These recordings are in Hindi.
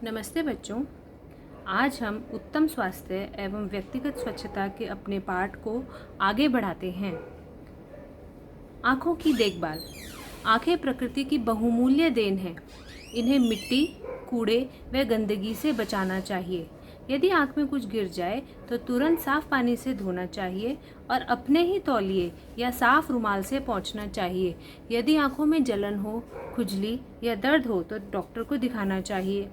नमस्ते बच्चों। आज हम उत्तम स्वास्थ्य एवं व्यक्तिगत स्वच्छता के अपने पाठ को आगे बढ़ाते हैं। आँखों की देखभाल। आँखें प्रकृति की बहुमूल्य देन है। इन्हें मिट्टी, कूड़े व गंदगी से बचाना चाहिए। यदि आँख में कुछ गिर जाए तो तुरंत साफ पानी से धोना चाहिए और अपने ही तौलिए या साफ रुमाल से पोंछना चाहिए। यदि आँखों में जलन हो, खुजली या दर्द हो तो डॉक्टर को दिखाना चाहिए।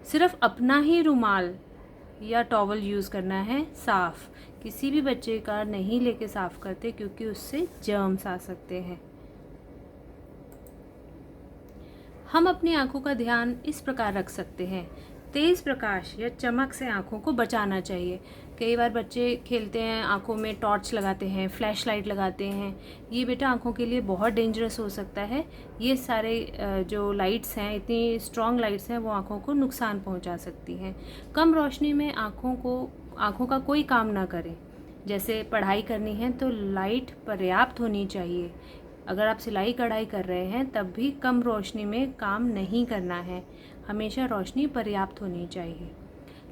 सिर्फ अपना ही रुमाल या टॉवल यूज़ करना है साफ़। किसी भी बच्चे का नहीं लेके साफ़ करते क्योंकि उससे जर्म्स आ सकते हैं। हम अपनी आँखों का ध्यान इस प्रकार रख सकते हैं। तेज़ प्रकाश या चमक से आँखों को बचाना चाहिए। कई बार बच्चे खेलते हैं, आँखों में टॉर्च लगाते हैं, फ्लैश लाइट लगाते हैं। ये बेटा आँखों के लिए बहुत डेंजरस हो सकता है। ये सारे जो लाइट्स हैं, इतनी स्ट्रॉन्ग लाइट्स हैं, वो आँखों को नुकसान पहुँचा सकती हैं। कम रोशनी में आँखों का कोई काम ना करें। जैसे पढ़ाई करनी है तो लाइट पर्याप्त होनी चाहिए। अगर आप सिलाई कढ़ाई कर रहे हैं तब भी कम रोशनी में काम नहीं करना है। हमेशा रोशनी पर्याप्त होनी चाहिए।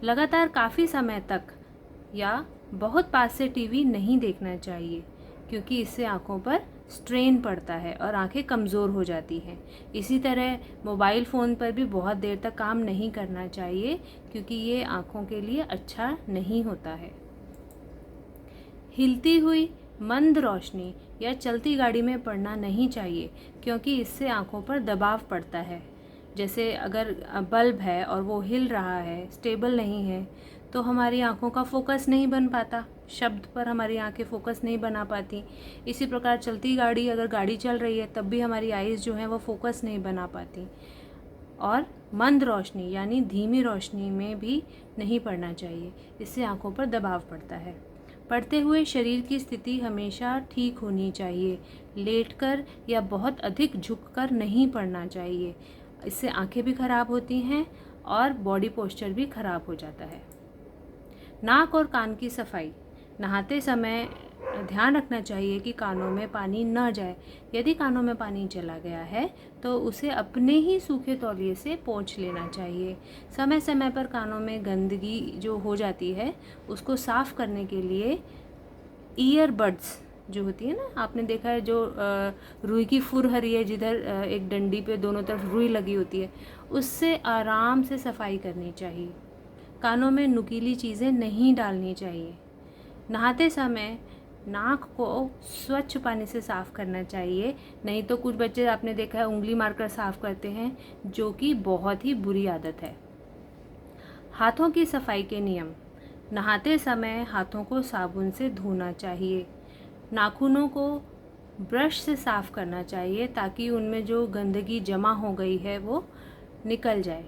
लगातार काफ़ी समय तक या बहुत पास से टीवी नहीं देखना चाहिए क्योंकि इससे आँखों पर स्ट्रेन पड़ता है और आँखें कमज़ोर हो जाती हैं। इसी तरह मोबाइल फ़ोन पर भी बहुत देर तक काम नहीं करना चाहिए क्योंकि ये आँखों के लिए अच्छा नहीं होता है। हिलती हुई मंद रोशनी या चलती गाड़ी में पड़ना नहीं चाहिए क्योंकि इससे आँखों पर दबाव पड़ता है। जैसे अगर बल्ब है और वो हिल रहा है, स्टेबल नहीं है, तो हमारी आँखों का फोकस नहीं बन पाता, शब्द पर हमारी आँखें फोकस नहीं बना पाती। इसी प्रकार चलती गाड़ी, अगर गाड़ी चल रही है तब भी हमारी आइज़ जो हैं वो फोकस नहीं बना पाती। और मंद रोशनी यानी धीमी रोशनी में भी नहीं पड़ना चाहिए, इससे आँखों पर दबाव पड़ता है। पढ़ते हुए शरीर की स्थिति हमेशा ठीक होनी चाहिए। लेटकर या बहुत अधिक झुककर नहीं पढ़ना चाहिए, इससे आंखें भी खराब होती हैं और बॉडी पोस्चर भी खराब हो जाता है। नाक और कान की सफाई। नहाते समय ध्यान रखना चाहिए कि कानों में पानी न जाए। यदि कानों में पानी चला गया है तो उसे अपने ही सूखे तौलिए से पोंछ लेना चाहिए। समय समय पर कानों में गंदगी जो हो जाती है उसको साफ़ करने के लिए ईयरबड्स जो होती है ना, आपने देखा है जो रुई की फुरहरी है, जिधर एक डंडी पे दोनों तरफ रुई लगी होती है, उससे आराम से सफाई करनी चाहिए। कानों में नुकीली चीज़ें नहीं डालनी चाहिए। नहाते समय नाक को स्वच्छ पानी से साफ़ करना चाहिए, नहीं तो कुछ बच्चे आपने देखा है उंगली मारकर साफ़ करते हैं, जो कि बहुत ही बुरी आदत है। हाथों की सफाई के नियम। नहाते समय हाथों को साबुन से धोना चाहिए। नाखूनों को ब्रश से साफ़ करना चाहिए ताकि उनमें जो गंदगी जमा हो गई है वो निकल जाए।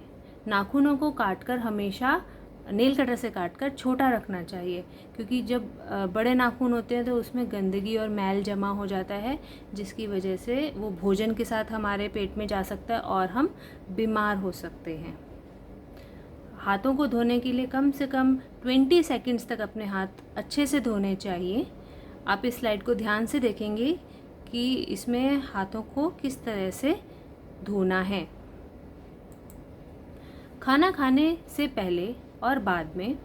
नाखूनों को काटकर हमेशा नेल कटर से काटकर छोटा रखना चाहिए क्योंकि जब बड़े नाखून होते हैं तो उसमें गंदगी और मैल जमा हो जाता है, जिसकी वजह से वो भोजन के साथ हमारे पेट में जा सकता है और हम बीमार हो सकते हैं। हाथों को धोने के लिए कम से कम 20 सेकंड्स तक अपने हाथ अच्छे से धोने चाहिए। आप इस स्लाइड को ध्यान से देखेंगे कि इसमें हाथों को किस तरह से धोना है। खाना खाने से पहले और बाद में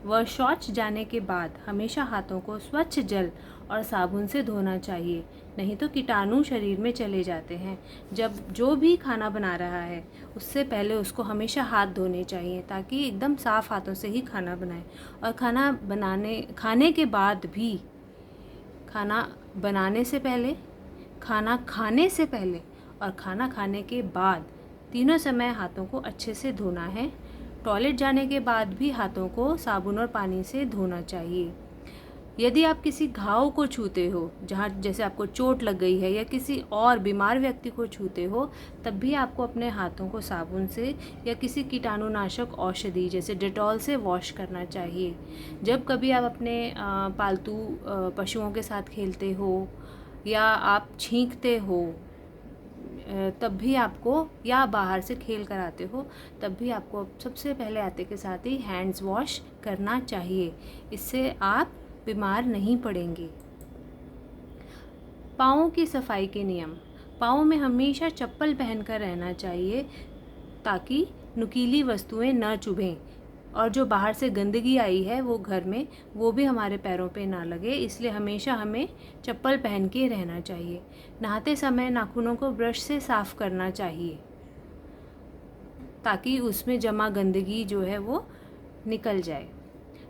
व शौच जाने के बाद हमेशा हाथों को स्वच्छ जल और साबुन से धोना चाहिए, नहीं तो कीटाणु शरीर में चले जाते हैं। जब जो भी खाना बना रहा है उससे पहले उसको हमेशा हाथ धोने चाहिए ताकि एकदम साफ़ हाथों से ही खाना बनाएं। और खाने के बाद भी, खाना बनाने से पहले, खाना खाने से पहले और खाना खाने के बाद तीनों समय हाथों को अच्छे से धोना है। टॉयलेट जाने के बाद भी हाथों को साबुन और पानी से धोना चाहिए। यदि आप किसी घाव को छूते हो, जहाँ जैसे आपको चोट लग गई है, या किसी और बीमार व्यक्ति को छूते हो, तब भी आपको अपने हाथों को साबुन से या किसी कीटाणुनाशक औषधि जैसे डेटॉल से वॉश करना चाहिए। जब कभी आप अपने पालतू पशुओं के साथ खेलते हो या आप छींकते हो तब भी आपको, या बाहर से खेल कर आते हो तब भी आपको सबसे पहले आते के साथ ही हैंड्स वॉश करना चाहिए। इससे आप बीमार नहीं पड़ेंगे। पाँवों की सफाई के नियम। पाँव में हमेशा चप्पल पहनकर रहना चाहिए ताकि नुकीली वस्तुएं न चुभें, और जो बाहर से गंदगी आई है वो घर में, वो भी हमारे पैरों पे ना लगे, इसलिए हमेशा हमें चप्पल पहन के रहना चाहिए। नहाते समय नाखूनों को ब्रश से साफ़ करना चाहिए ताकि उसमें जमा गंदगी जो है वो निकल जाए।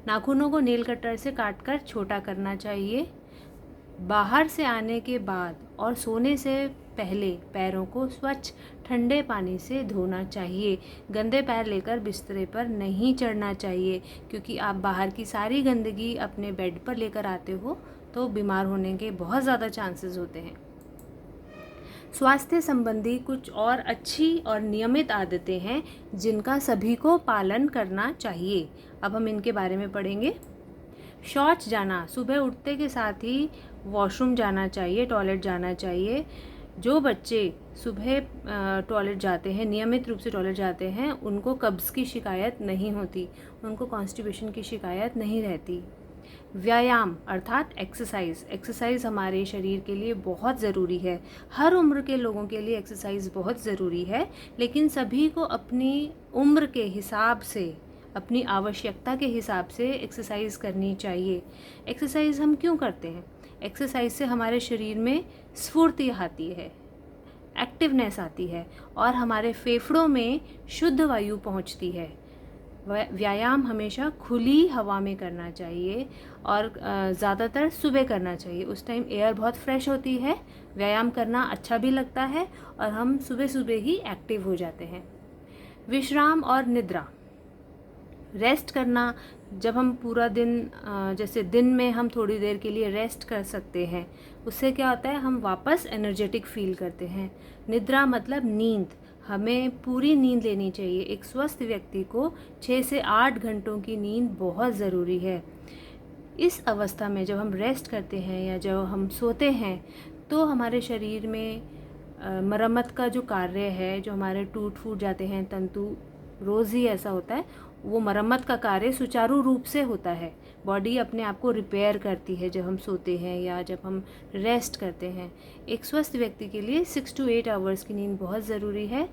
नाखूनों को नेल कटर से काटकर छोटा करना चाहिए। बाहर से आने के बाद और सोने से पहले पैरों को स्वच्छ ठंडे पानी से धोना चाहिए। गंदे पैर लेकर बिस्तरे पर नहीं चढ़ना चाहिए, क्योंकि आप बाहर की सारी गंदगी अपने बेड पर लेकर आते हो तो बीमार होने के बहुत ज़्यादा चांसेस होते हैं। स्वास्थ्य संबंधी कुछ और अच्छी और नियमित आदतें हैं जिनका सभी को पालन करना चाहिए। अब हम इनके बारे में पढ़ेंगे। शौच जाना, सुबह उठते के साथ ही वॉशरूम जाना चाहिए, टॉयलेट जाना चाहिए। जो बच्चे सुबह टॉयलेट जाते हैं, नियमित रूप से टॉयलेट जाते हैं, उनको कब्ज़ की शिकायत नहीं होती, उनको कॉन्स्टिपेशन की शिकायत नहीं रहती। व्यायाम अर्थात एक्सरसाइज हमारे शरीर के लिए बहुत ज़रूरी है। हर उम्र के लोगों के लिए एक्सरसाइज बहुत ज़रूरी है, लेकिन सभी को अपनी उम्र के हिसाब से, अपनी आवश्यकता के हिसाब से एक्सरसाइज करनी चाहिए। एक्सरसाइज हम क्यों करते हैं? एक्सरसाइज से हमारे शरीर में स्फूर्ति आती है, एक्टिवनेस आती है, और हमारे फेफड़ों में शुद्ध वायु पहुंचती है। व्यायाम हमेशा खुली हवा में करना चाहिए और ज़्यादातर सुबह करना चाहिए। उस टाइम एयर बहुत फ्रेश होती है, व्यायाम करना अच्छा भी लगता है और हम सुबह सुबह ही एक्टिव हो जाते हैं। विश्राम और निद्रा, रेस्ट करना, जब हम पूरा दिन जैसे दिन में हम थोड़ी देर के लिए रेस्ट कर सकते हैं, उससे क्या होता है, हम वापस एनर्जेटिक फील करते हैं। निद्रा मतलब नींद, हमें पूरी नींद लेनी चाहिए। एक स्वस्थ व्यक्ति को 6 से 8 घंटों की नींद बहुत ज़रूरी है। इस अवस्था में जब हम रेस्ट करते हैं या जब हम सोते हैं तो हमारे शरीर में मरम्मत का जो कार्य है, जो हमारे टूट फूट जाते हैं तंतु, रोज़ ही ऐसा होता है, वो मरम्मत का कार्य सुचारू रूप से होता है। बॉडी अपने आप को रिपेयर करती है जब हम सोते हैं या जब हम रेस्ट करते हैं। एक स्वस्थ व्यक्ति के लिए 6 to 8 आवर्स की नींद बहुत ज़रूरी है।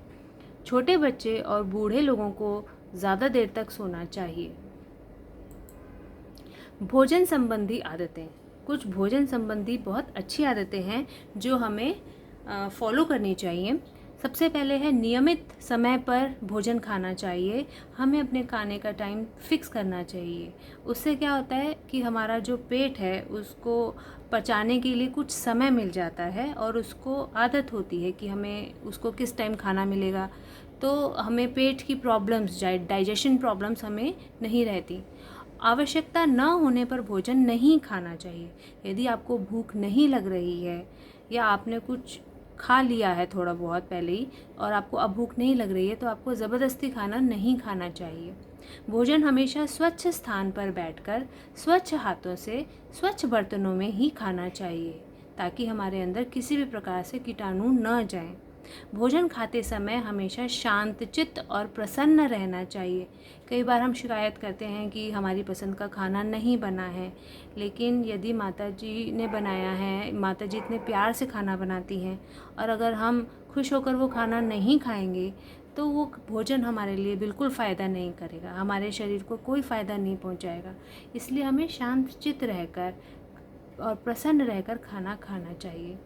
छोटे बच्चे और बूढ़े लोगों को ज़्यादा देर तक सोना चाहिए। भोजन संबंधी आदतें, कुछ भोजन संबंधी बहुत अच्छी आदतें हैं जो हमें फॉलो करनी चाहिए। सबसे पहले है नियमित समय पर भोजन खाना चाहिए। हमें अपने खाने का टाइम फिक्स करना चाहिए। उससे क्या होता है कि हमारा जो पेट है उसको पचाने के लिए कुछ समय मिल जाता है और उसको आदत होती है कि हमें उसको किस टाइम खाना मिलेगा, तो हमें पेट की प्रॉब्लम्स, डाइजेशन प्रॉब्लम्स हमें नहीं रहती। आवश्यकता न होने पर भोजन नहीं खाना चाहिए। यदि आपको भूख नहीं लग रही है या आपने कुछ खा लिया है थोड़ा बहुत पहले ही और आपको अब भूख नहीं लग रही है, तो आपको ज़बरदस्ती खाना नहीं खाना चाहिए। भोजन हमेशा स्वच्छ स्थान पर बैठकर स्वच्छ हाथों से स्वच्छ बर्तनों में ही खाना चाहिए, ताकि हमारे अंदर किसी भी प्रकार से कीटाणु न जाएं। भोजन खाते समय हमेशा शांत चित्त और प्रसन्न रहना चाहिए। कई बार हम शिकायत करते हैं कि हमारी पसंद का खाना नहीं बना है, लेकिन यदि माता जी ने बनाया है, माता जी इतने प्यार से खाना बनाती हैं, और अगर हम खुश होकर वो खाना नहीं खाएंगे तो वो भोजन हमारे लिए बिल्कुल फ़ायदा नहीं करेगा, हमारे शरीर को कोई फ़ायदा नहीं पहुंचाएगा। इसलिए हमें शांत चित्त रहकर और प्रसन्न रहकर खाना खाना चाहिए।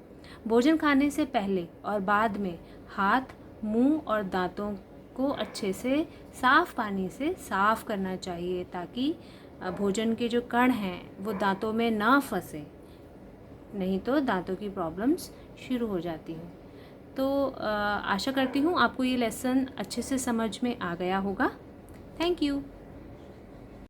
भोजन खाने से पहले और बाद में हाथ, मुंह और दांतों को अच्छे से साफ़ पानी से साफ़ करना चाहिए, ताकि भोजन के जो कण हैं वो दांतों में ना फंसे, नहीं तो दांतों की प्रॉब्लम्स शुरू हो जाती हैं। तो आशा करती हूँ आपको ये लेसन अच्छे से समझ में आ गया होगा। Thank you.